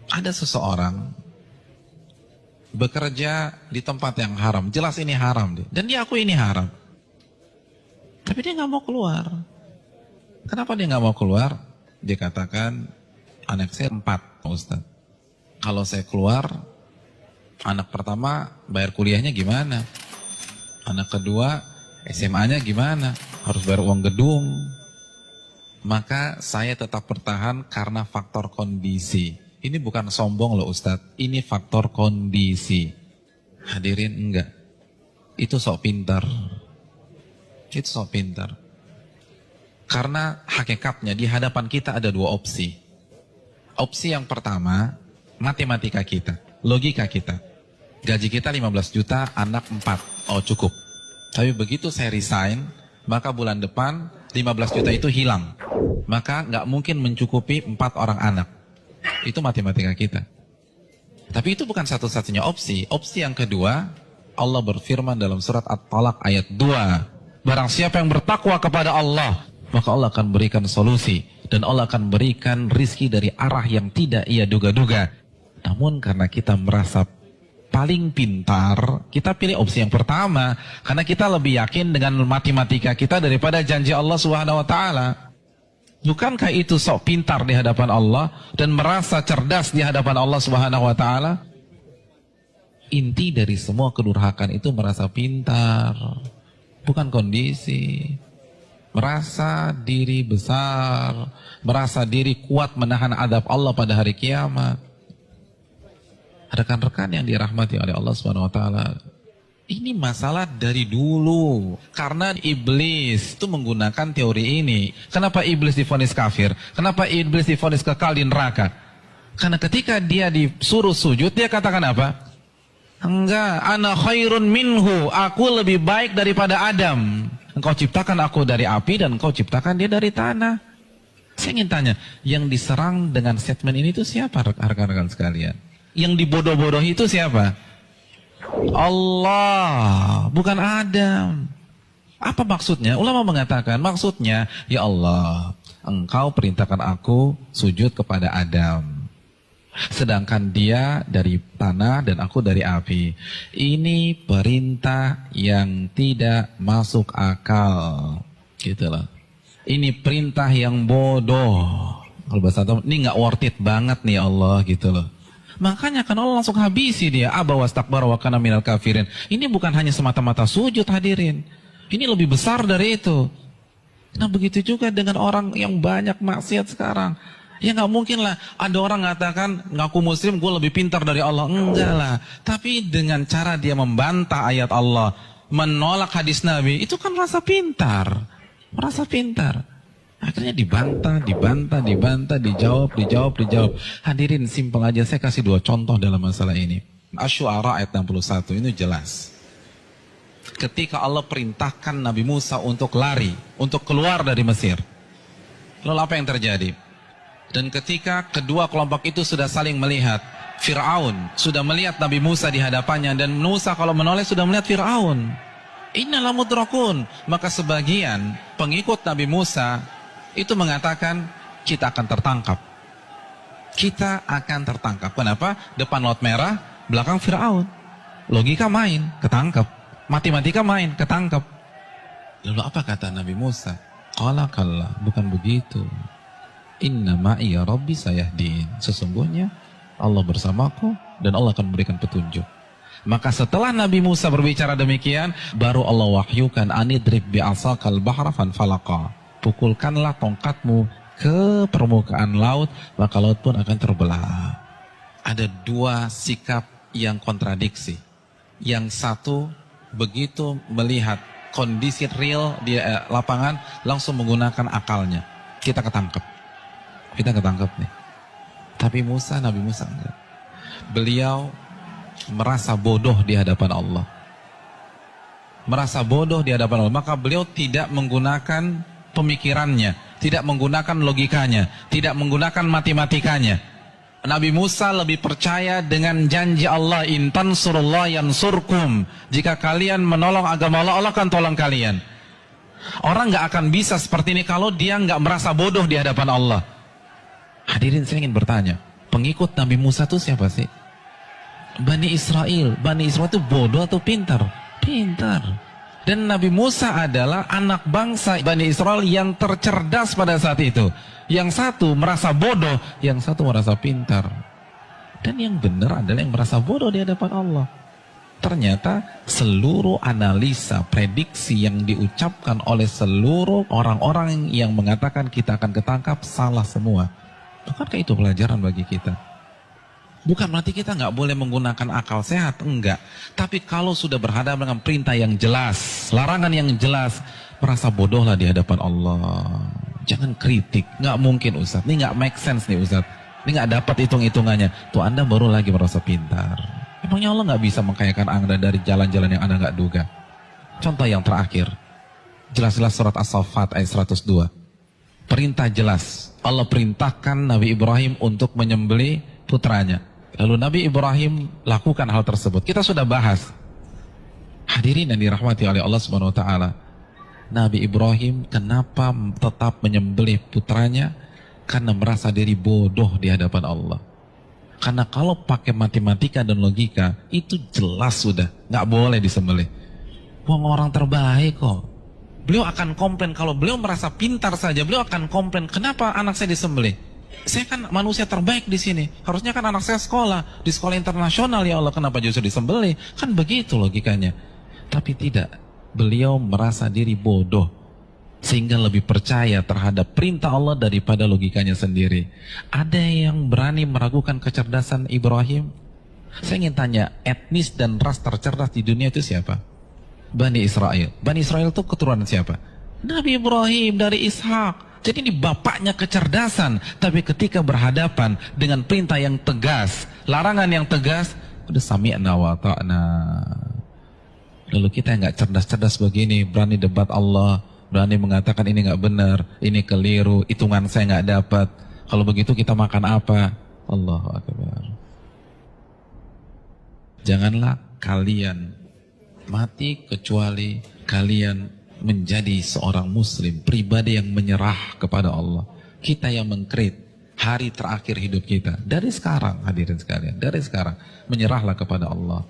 Ada seseorang bekerja di tempat yang haram, jelas ini haram dia, dan dia akui ini haram, tapi dia nggak mau keluar. Kenapa dia nggak mau keluar? Dia katakan, anak saya 4, Ustaz. Kalau saya keluar, anak pertama bayar kuliahnya gimana? Anak kedua SMA-nya gimana? Harus bayar uang gedung. Maka saya tetap bertahan karena faktor kondisi. Ini bukan sombong loh Ustadz, ini faktor kondisi. Hadirin enggak. Itu sok pintar. Itu sok pintar. Karena hakikatnya di hadapan kita ada 2 opsi. Opsi yang pertama, matematika kita, logika kita. Gaji kita 15 juta, anak 4. Oh cukup. Tapi begitu saya resign, maka bulan depan 15 juta itu hilang. Maka nggak mungkin mencukupi 4 orang anak. Itu matematika kita. Tapi itu bukan satu-satunya opsi. Opsi yang kedua, Allah berfirman dalam surat At-Talaq ayat 2. Barang siapa yang bertakwa kepada Allah, maka Allah akan berikan solusi. Dan Allah akan berikan rizki dari arah yang tidak ia duga-duga. Namun karena kita merasa paling pintar, kita pilih opsi yang pertama. Karena kita lebih yakin dengan matematika kita daripada janji Allah Subhanahu wa Ta'ala. Bukankah itu sok pintar di hadapan Allah dan merasa cerdas di hadapan Allah Subhanahu wa Ta'ala? Inti dari semua kedurhakaan itu merasa pintar, bukan kondisi. Merasa diri besar, merasa diri kuat menahan adab Allah pada hari kiamat. Rekan-rekan yang dirahmati oleh Allah Subhanahu wa Ta'ala, ini masalah dari dulu. Karena iblis itu menggunakan teori ini. Kenapa iblis divonis kafir? Kenapa iblis divonis kekal di neraka? Karena ketika dia disuruh sujud, dia katakan apa? Enggak, ana khairun minhu. Aku lebih baik daripada Adam. Engkau ciptakan aku dari api dan engkau ciptakan dia dari tanah. Saya ingin tanya, yang diserang dengan statement ini itu siapa rekan-rekan sekalian? Yang dibodoh-bodohi itu siapa? Allah, bukan Adam. Apa maksudnya? Ulama mengatakan maksudnya, ya Allah, engkau perintahkan aku sujud kepada Adam, sedangkan dia dari tanah dan aku dari api. Ini perintah yang tidak masuk akal, gitulah. Ini perintah yang bodoh. Kalau bahasa Arab, ini nggak worth it banget nih Allah, gitu loh. Makanya kan Allah langsung habisi dia. Aba wastakbara wa kana minal kafirin. Ini bukan hanya semata-mata sujud, hadirin. Ini lebih besar dari itu. Nah begitu juga dengan orang yang banyak maksiat sekarang. Ya nggak mungkin lah ada orang mengatakan ngaku muslim gue lebih pintar dari Allah. Enggak lah. Tapi dengan cara dia membantah ayat Allah, menolak hadis Nabi, itu kan rasa pintar. Merasa pintar. Akhirnya dibantah, dijawab. Hadirin, simpel aja, saya kasih 2 contoh dalam masalah ini. Asy-Syu'ara ayat 61, ini jelas. Ketika Allah perintahkan Nabi Musa untuk lari, untuk keluar dari Mesir. Lalu apa yang terjadi? Dan ketika kedua kelompok itu sudah saling melihat, Fir'aun sudah melihat Nabi Musa di hadapannya, dan Musa kalau menoleh sudah melihat Fir'aun. Innala mudrakun. Maka sebagian pengikut Nabi Musa itu mengatakan kita akan tertangkap. Kita akan tertangkap. Kenapa? Depan laut merah, belakang Fir'aun. Logika main, ketangkap. Matematika main, ketangkap. Lalu apa kata Nabi Musa? Qala kalla, bukan begitu. Inna ma'iya rabbi sayahdin. Sesungguhnya Allah bersamaku dan Allah akan memberikan petunjuk. Maka setelah Nabi Musa berbicara demikian, baru Allah wahyukan anidrib bi'asakal bahra fanfalaqa. Pukulkanlah tongkatmu ke permukaan laut, maka laut pun akan terbelah. Ada 2 sikap yang kontradiksi. Yang satu begitu melihat kondisi real di lapangan, langsung menggunakan akalnya. Kita ketangkep nih. Tapi Nabi Musa enggak. Beliau merasa bodoh di hadapan Allah. Maka beliau tidak menggunakan pemikirannya, tidak menggunakan logikanya, tidak menggunakan matematikanya. Nabi Musa lebih percaya dengan janji Allah, in tansurullah yansurkum. Jika kalian menolong agama Allah, Allah akan tolong kalian. Orang nggak akan bisa seperti ini kalau dia nggak merasa bodoh di hadapan Allah. Hadirin, saya ingin bertanya, Pengikut Nabi Musa itu siapa sih? Bani Israel. Bani Israel itu bodoh atau pintar? Pintar. Dan Nabi Musa adalah anak bangsa Bani Israel yang tercerdas pada saat itu. Yang satu merasa bodoh, yang satu merasa pintar. Dan yang benar adalah yang merasa bodoh di hadapan Allah. Ternyata seluruh analisa, prediksi yang diucapkan oleh seluruh orang-orang yang mengatakan kita akan ketangkap salah semua. Bukankah itu pelajaran bagi kita? Bukan berarti kita nggak boleh menggunakan akal sehat, enggak. Tapi kalau sudah berhadapan dengan perintah yang jelas, larangan yang jelas, merasa bodohlah di hadapan Allah. Jangan kritik, nggak mungkin Ustaz. Ini nggak make sense nih Ustaz. Ini nggak dapat hitung-hitungannya. Tuh Anda baru lagi merasa pintar. Emangnya Allah nggak bisa mengkayakan Anda dari jalan-jalan yang Anda nggak duga? Contoh yang terakhir, jelas-jelas surat As-Saffat ayat 102. Perintah jelas, Allah perintahkan Nabi Ibrahim untuk menyembelih putranya. Lalu Nabi Ibrahim lakukan hal tersebut. Kita sudah bahas. Hadirin yang dirahmati oleh Allah Subhanahu wa taala. Nabi Ibrahim kenapa tetap menyembelih putranya? Karena merasa diri bodoh di hadapan Allah. Karena kalau pakai matematika dan logika, itu jelas sudah nggak boleh disembelih. Wong orang terbaik kok. Beliau akan komplain, kalau beliau merasa pintar saja, beliau akan komplain, kenapa anak saya disembelih? Saya kan manusia terbaik di sini. Harusnya kan anak saya sekolah, di sekolah internasional, ya Allah, kenapa justru disembelih? Kan begitu logikanya. Tapi tidak, beliau merasa diri bodoh. Sehingga lebih percaya terhadap perintah Allah daripada logikanya sendiri. Ada yang berani meragukan kecerdasan Ibrahim? Saya ingin tanya, etnis dan ras tercerdas di dunia itu siapa? Bani Israel. Bani Israel itu keturunan siapa? Nabi Ibrahim dari Ishak. Jadi ini bapaknya kecerdasan. Tapi ketika berhadapan dengan perintah yang tegas, larangan yang tegas, udah sami'na wa ta'na. Lalu kita yang gak cerdas-cerdas begini, berani debat Allah, berani mengatakan ini nggak benar, ini keliru, hitungan saya nggak dapat. Kalau begitu kita makan apa? Allahu Akbar. Janganlah kalian mati kecuali kalian menjadi seorang muslim, pribadi yang menyerah kepada Allah. Kita yang mengkrit hari terakhir hidup kita. Dari sekarang, hadirin sekalian, dari sekarang menyerahlah kepada Allah.